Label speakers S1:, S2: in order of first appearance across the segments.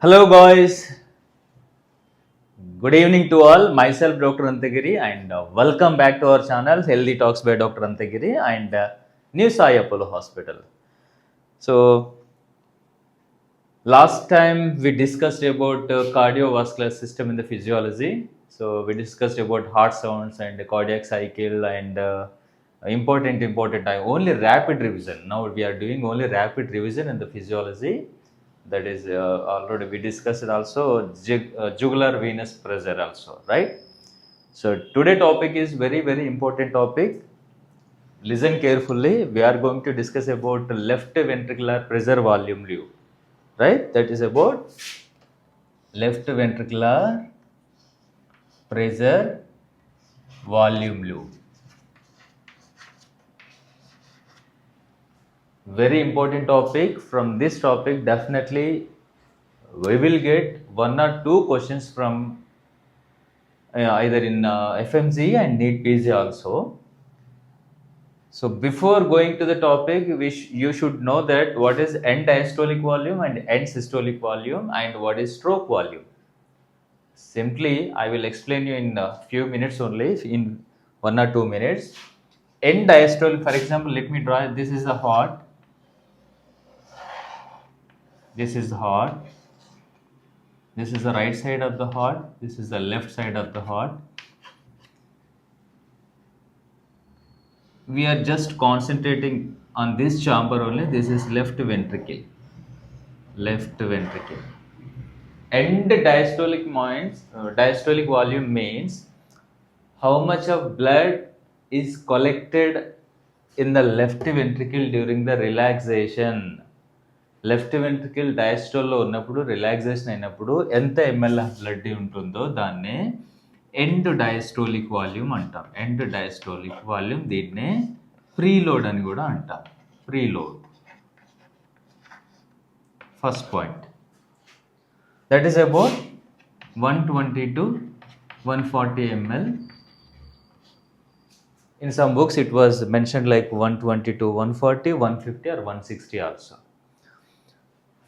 S1: Hello, guys. Good evening to all. Myself, Dr. Antagiri, and welcome back to our channel, Healthy Talks by Dr. Antagiri and New Sai Apollo Hospital. So, last time we discussed about cardiovascular system in the physiology. So, we discussed about heart sounds and the cardiac cycle and important. Only rapid revision. Now we are doing only rapid revision in the physiology. That is already we discussed it also jugular venous pressure also, right? So today topic is very important topic. Listen carefully. We are going to discuss about left ventricular pressure volume loop, right? That is about left ventricular pressure volume loop. Very important topic. From this topic, definitely we will get one or two questions from either in FMC and NEET PG also. So before going to the topic, you should know that what is end diastolic volume and end systolic volume and what is stroke volume. Simply, I will explain you in a few minutes only, in 1 or 2 minutes. End diastolic, for example, let me draw. This is the heart. This is the heart. This is the right side of the heart. This is the left side of the heart. We are just concentrating on this chamber only. This is left ventricle. Left ventricle. End diastolic volume means how much of blood is collected in the left ventricle during the relaxation. Left ventricle డయాస్టోల్లో ఉన్నప్పుడు relaxation అయినప్పుడు ఎంత ML of blood ఉంటుందో దాన్నే end diastolic volume అంటాం. End diastolic volume దీన్నే preload అని కూడా అంటాం. Preload first point. That is about 120 to 140 ml. In some books it was mentioned like 120 to 140, 150 or 160 also.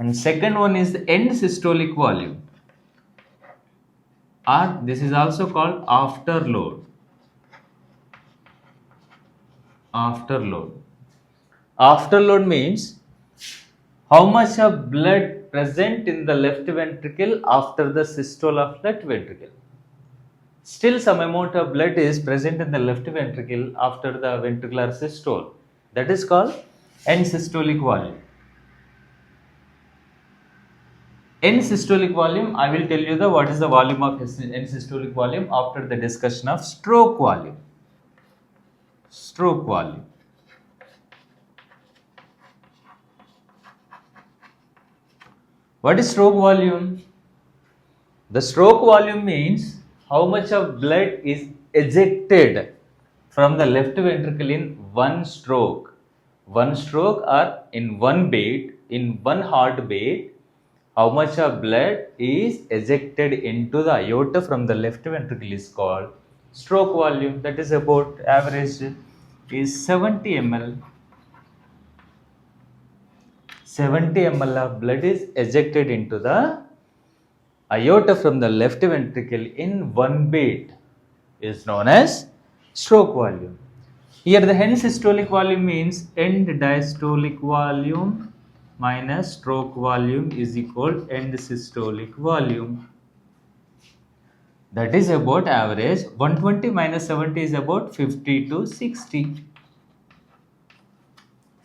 S1: And second one is the end systolic volume, or this is also called afterload. Afterload means how much of blood present in the left ventricle after the systole of left ventricle. Still some amount of blood is present in the left ventricle after the ventricular systole. That is called end systolic volume. End systolic volume, I will tell you what is the volume of end systolic volume after the discussion of stroke volume. Stroke volume. What is stroke volume? The stroke volume means how much of blood is ejected from the left ventricle in one stroke. One stroke or in one beat, in one heartbeat, how much of blood is ejected into the aorta from the left ventricle is called stroke volume. That is about average is 70 ml. 70 ml of blood is ejected into the aorta from the left ventricle in one beat is known as stroke volume. Here the end systolic volume means end diastolic volume minus stroke volume is equal end systolic volume. That is about average 120 minus 70 is about 50 to 60.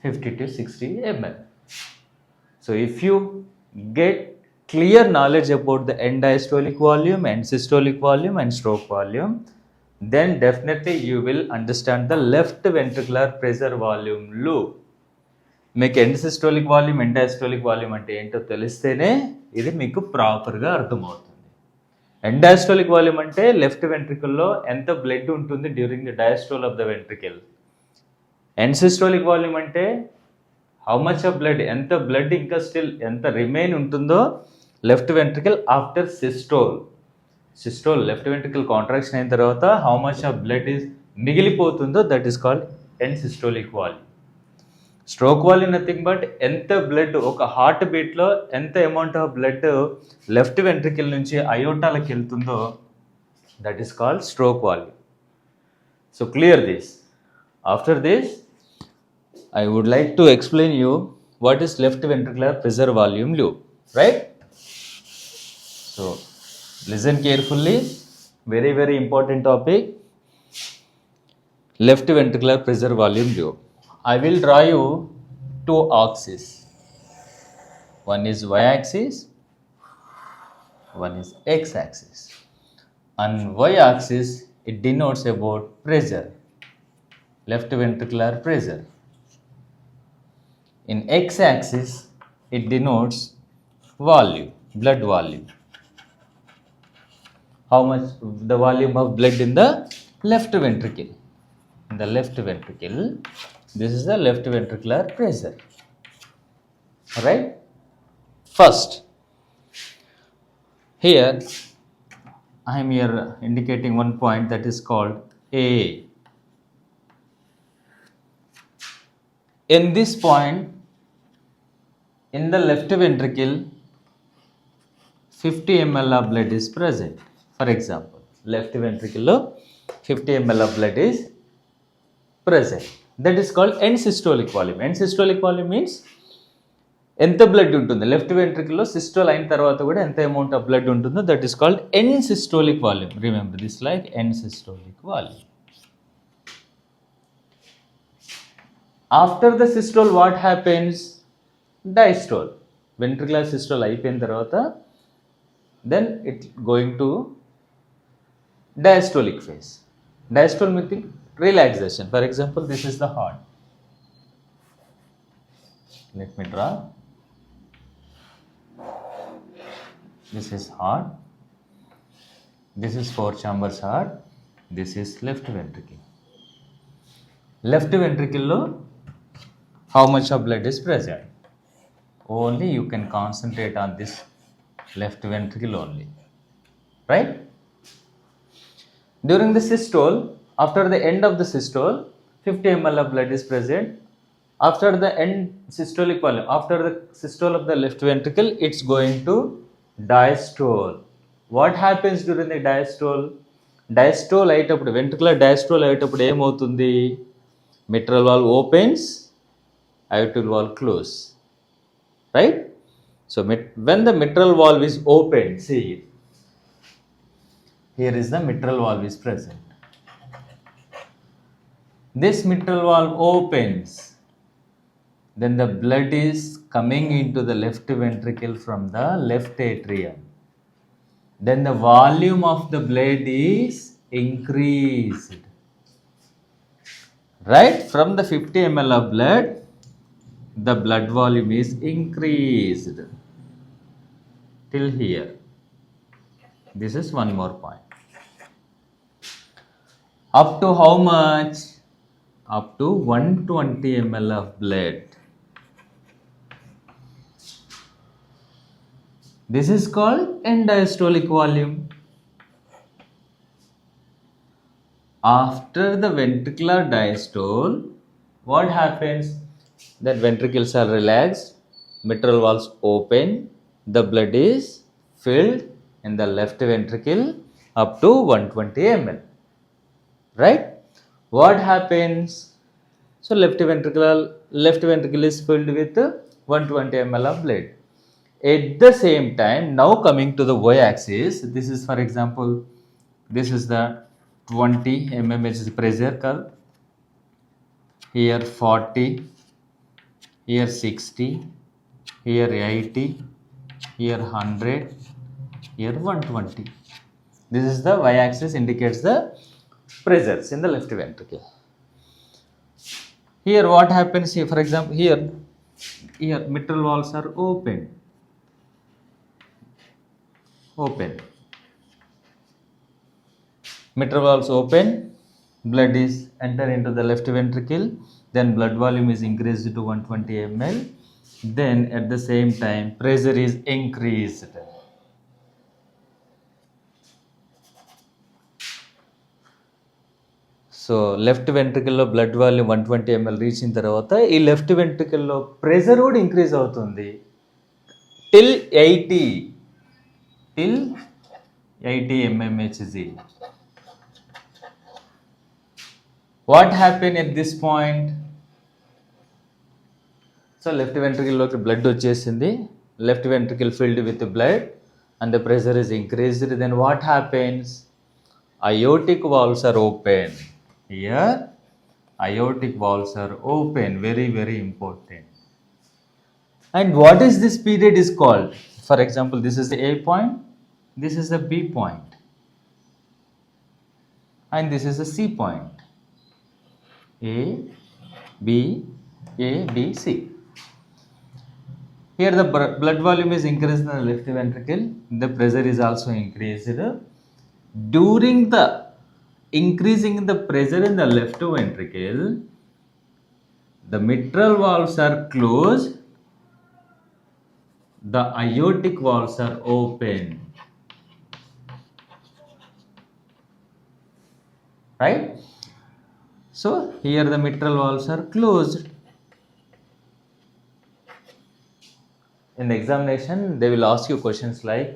S1: 50 to 60 ml. So if you get clear knowledge about the end diastolic volume, end systolic volume and stroke volume, then definitely you will understand the left ventricular pressure volume loop. మీకు end systolic volume end diastolic volume అంటే ఏంటో తెలిస్తేనే ఇది మీకు ప్రాపర్గా అర్థమవుతుంది. End diastolic volume అంటే left వెంట్రికల్లో ఎంత బ్లడ్ ఉంటుంది during the diastole of the ventricle. End systolic volume అంటే హౌ మచ్ ఆఫ్ బ్లడ్, ఎంత బ్లడ్ ఇంకా స్టిల్ ఎంత రిమైన్ ఉంటుందో left ventricle after systole. Left ventricle contraction అయిన తర్వాత how much of blood is మిగిలిపోతుందో that is called end systolic volume. Stroke volume nothing but ఎంత బ్లడ్ ఒక హార్ట్ బీట్లో ఎంత amount of blood left ventricle నుంచి అయోటాలకు వెళ్తుందో that is called stroke volume. So clear this. After this I would like to explain you what is left ventricular pressure volume loop, right? So listen carefully, very very important topic, left ventricular pressure volume loop. I will draw you two axes, one is y axis, one is x axis. On y axis it denotes about pressure, left ventricular pressure. In x-axis, it denotes volume, blood volume. How much the volume of blood in the left ventricle. In the left ventricle, this is the left ventricular pressure. Alright? First, here, I am here indicating one point that is called A. In this point, in the left ventricle, 50 ml of blood is present. For example, left ventricle 50 ml of blood is present. That is called end systolic volume. End systolic volume means ఎంత blood ఉంటుందో left వెంట్రికల్లో systole అయిన తర్వాత కూడా ఎంత amount of blood ఉంటుందో that is called end systolic volume. Remember this like end systolic volume. After the systole, what happens? Diastole. Ventricular systole అయిపోయిన తర్వాత then it going to diastolic phase. Diastole means relaxation. For example, this is the heart. Let me draw. This is heart. This is four chambers heart. This is left ventricle. Left ventricle lo how much of blood is present? Only you can concentrate on this left ventricle only, right? During the systole, after the end of the systole, 50 ml of blood is present. After the end systolic volume, after the systole of the left ventricle, it's going to diastole. What happens during the diastole? Diastole ayetappudu ventricular diastole ayetappudu em avutundi? Mitral valve opens, aortic valve close, right? So when the mitral valve is opened, see here is the mitral valve is present. This mitral valve opens, then the blood is coming into the left ventricle from the left atrium. Then the volume of the blood is increased, right? From the 50 ml of blood, the blood volume is increased till here. This is one more point. Up to how much? Up to 120 ml of blood. This is called end diastolic volume. After the ventricular diastole, what happens? That ventricles are relaxed, mitral valves open, the blood is filled in the left ventricle up to 120 ml, right? What happens? So left ventricle is filled with 120 ml of blood. At the same time, now coming to the y-axis, this is, for example, this is the 20 mm is pressure curve, here 40, here 60, here 80, here 100, here 120. This is the y-axis, indicates the pressures in the left ventricle. Here what happens here? For example, here mitral valves are open. Mitral valves open, blood is enter into the left ventricle, then blood volume is increased to 120 ml, then at the same time pressure is increased. So left వెంట్రికల్లో blood volume 120 ml reach అయిన తర్వాత ఈ left వెంట్రికల్లో pressure కూడా increase అవుతుంది till 80 mmHg. What happened at this point? So left వెంట్రికల్లోకి blood వచ్చేసింది, left ventricle filled with blood and the pressure is increased. Then what happens? Aortic valves are open. Here aortic valves are open, very very important. And what is this period is called? For example, this is the A point, this is the B point, and this is the C point. A B C. Here the blood volume is increased in the left ventricle, the pressure is also increased. During the increasing in the pressure in the left ventricle, the mitral valves are closed, the aortic valves are open. Right? So here the mitral valves are closed. In the examination, they will ask you questions like,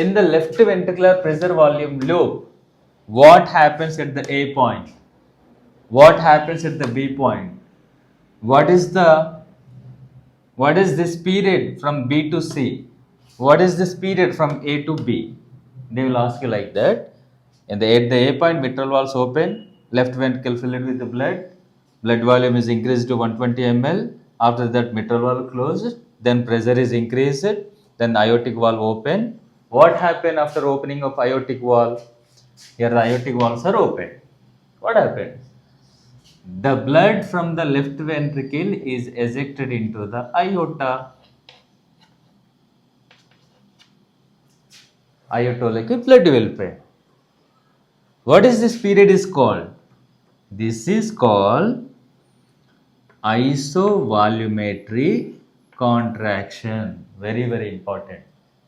S1: in the left ventricular pressure volume loop, what happens at the A point? What happens at the B point? What is this period from B to C? What is this period from A to B? They will ask you like that. At the A point, mitral valves open, left ventricle filled with the blood volume is increased to 120 ml. After that, mitral valve closed, then pressure is increased, then aortic valve open. What happened after opening of aortic valve? Here the aortic valves are open. What happened? The blood from the left ventricle is ejected into the aorta. Aortolike blood will pay. What is this period is called? This is called isovolumetry contraction. Very very important.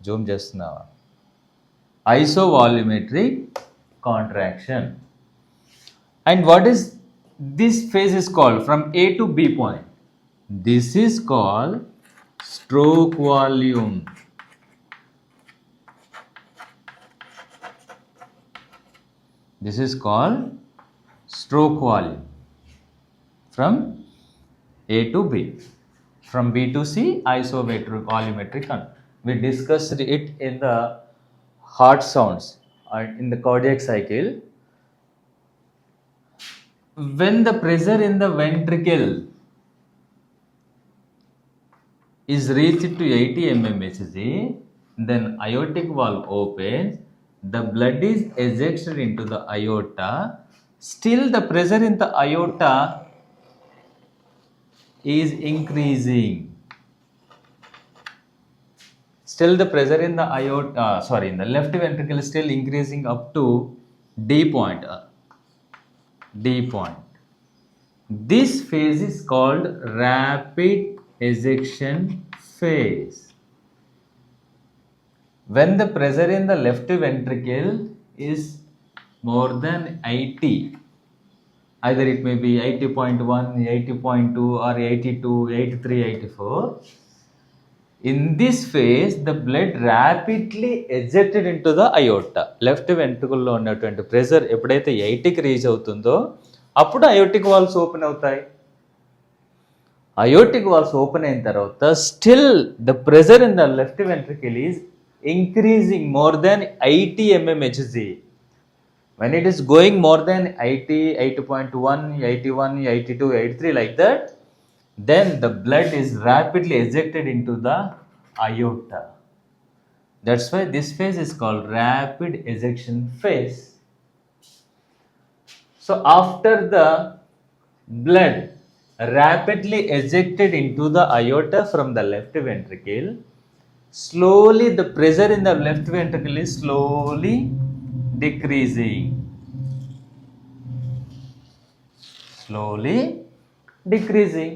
S1: Zoom just now. Isovolumetry contraction. And what is this phase is called from A to B point? This is called stroke volume. This is called stroke volume from A to B. From B to C, isovolumetry contraction. We discussed it in the heart sounds and in the cardiac cycle. When the pressure in the ventricle is reached to 80 mmHg, then aortic valve opens, the blood is ejected into the aorta. Still the pressure in the aorta is increasing. Still the pressure in the aorta, in the left ventricle is still increasing up to D point. This phase is called rapid ejection phase. When the pressure in the left ventricle is more than 80, either it may be 80.1, 80.2 or 82, 83, 84. In this phase, the blood rapidly ejected into the aorta. Left ventricle లో ఉన్నటువంటి pressure ఎప్పుడైతే 80కి reach అవుతుందో అప్పుడు aortic valves open అవుతాయి. Aortic valves open అయిన తర్వాత still the pressure in the left ventricle is increasing more than 80 mmHg. When it is going more than 80, 80.1, 81, 82, 83 like that, then the blood is rapidly ejected into the aorta. That's why this phase is called rapid ejection phase. So after the blood rapidly ejected into the aorta from the left ventricle, slowly the pressure in the left ventricle is slowly decreasing. Slowly decreasing.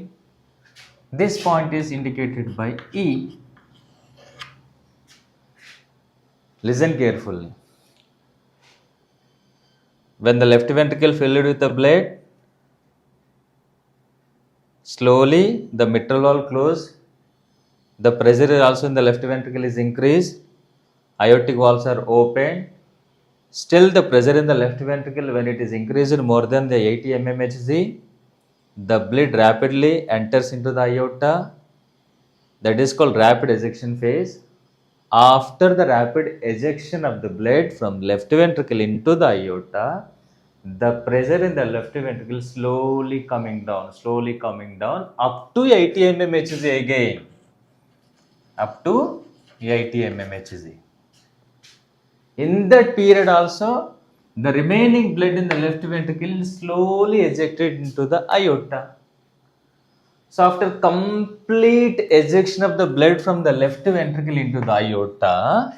S1: This point is indicated by E. Listen carefully. When the left ventricle filled with the blood, slowly the mitral valve closed, the pressure also in the left ventricle is increased, aortic valves are opened. Still the pressure in the left ventricle, when it is increased more than the 80 mmHg, the blood rapidly enters into the aorta. That is called rapid ejection phase. After the rapid ejection of the blood from left ventricle into the aorta, the pressure in the left ventricle slowly coming down up to 80 mmHg again. Up to 80 mmHg. In that period also, the remaining blood in the left ventricle is slowly ejected into the aorta. So after complete ejection of the blood from the left ventricle into the aorta,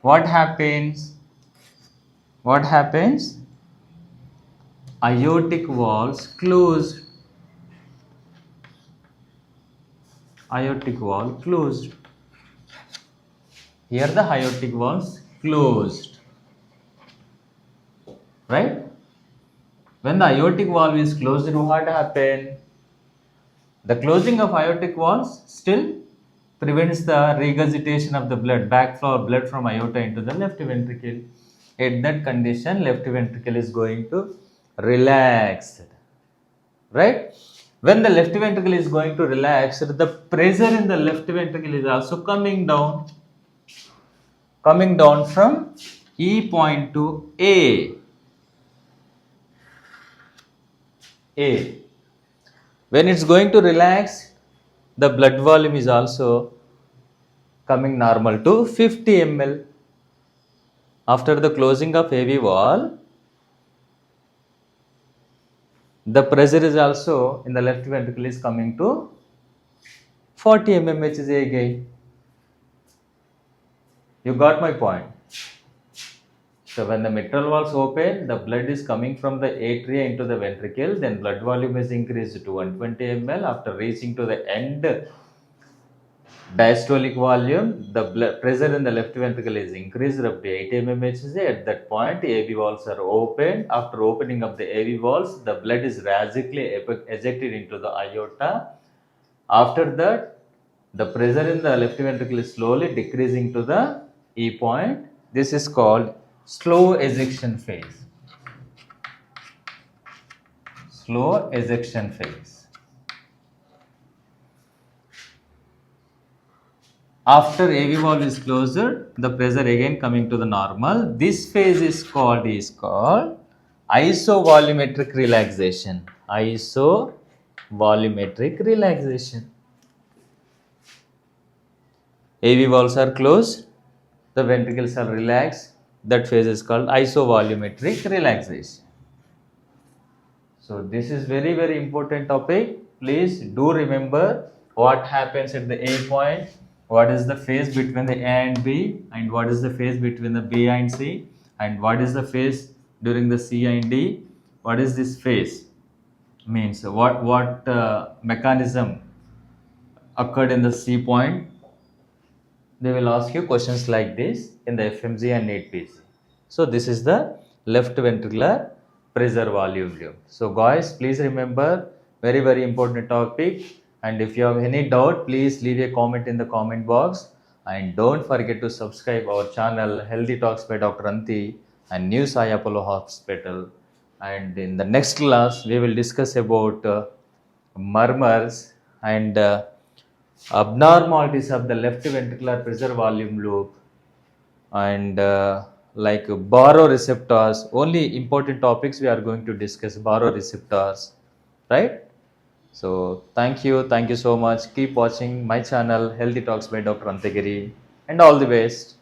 S1: what happens? What happens? Aortic valves closed. Aortic valve closed. Here the aortic valves closed. Right? When the aortic valve is closed, what happens? The closing of aortic valves still prevents the regurgitation of the blood, backflow of blood from aorta into the left ventricle. At that condition, left ventricle is going to relax. Right? When the left ventricle is going to relax, the pressure in the left ventricle is also coming down from E point to A. When it's going to relax, the blood volume is also coming normal to 50 ml. After the closing of AV valve, the pressure is also in the left ventricle is coming to 40 mmHg again. You got my point. So when the mitral valves open, the blood is coming from the atria into the ventricle, then blood volume is increased to 120 ml. After reaching to the end diastolic volume, the blood pressure in the left ventricle is increased up to 80 mmHg. At that point, AV valves are opened. After opening of the AV valves, the blood is radically ejected into the aorta. After that, the pressure in the left ventricle is slowly decreasing to the E point. This is called slow ejection phase. Slow ejection phase. After AV valve is closed, the pressure again coming to the normal. This phase is called isovolumetric relaxation. Isovolumetric relaxation. AV valves are closed, the ventricles are relaxed. That phase is called isovolumetric relaxation. So this is very, very important topic. Please do remember what happens at the A point, what is the phase between the A and B, and what is the phase between the B and C, and what is the phase during the C and D. What is this phase? Means what mechanism occurred in the C point. They will ask you questions like this in the FMG and NEET PG. So this is the left ventricular pressure volume loop. So guys, please remember, very, very important topic. And if you have any doubt, please leave a comment in the comment box. And don't forget to subscribe our channel Healthy Talks by Dr. Anti and New Sai Apollo Hospital. And in the next class, we will discuss about murmurs and abnormalities of the left ventricular pressure volume loop and like baroreceptors. Only important topics we are going to discuss, baroreceptors, right? So thank you so much. Keep watching my channel Healthy Talks by Dr. Antagiri, and all the best.